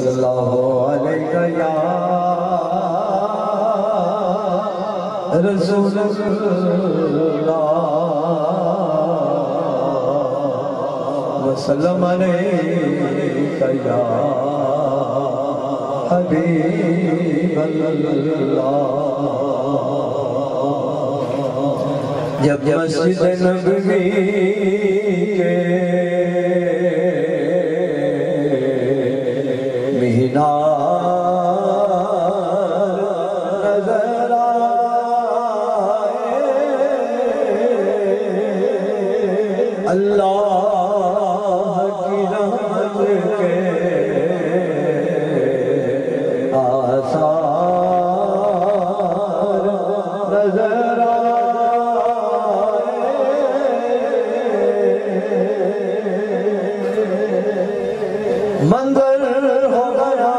صلی اللہ علیہ یا رسول اللہ وسلم علیہ یا حبیب اللہ جب مسجد نبوی کے مینار نظر آئے اللہ کی رحمت کے آثار نظر منظر ہو گیا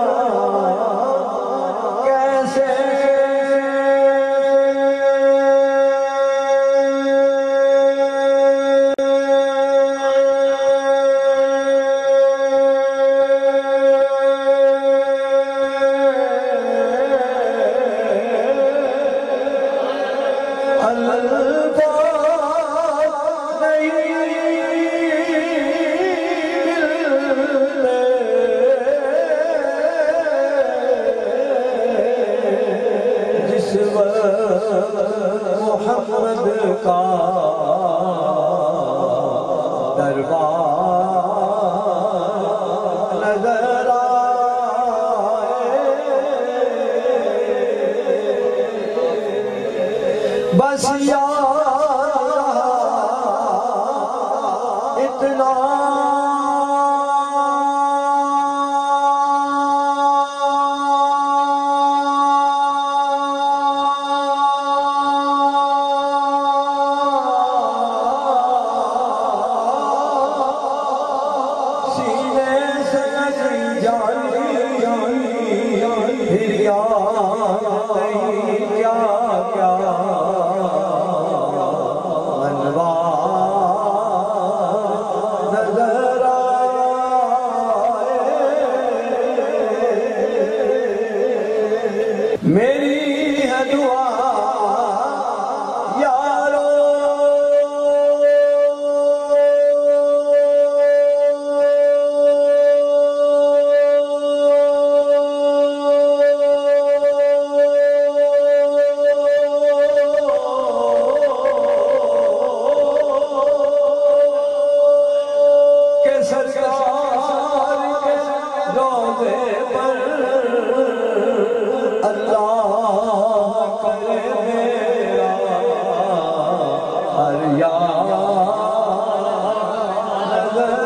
کیسے محمد کا دربار نظر آئے بس یاد اتنا میری ہے دعا یارو کہ سرکار کے روضے پر اللہ کرے میرا ہر یار نظر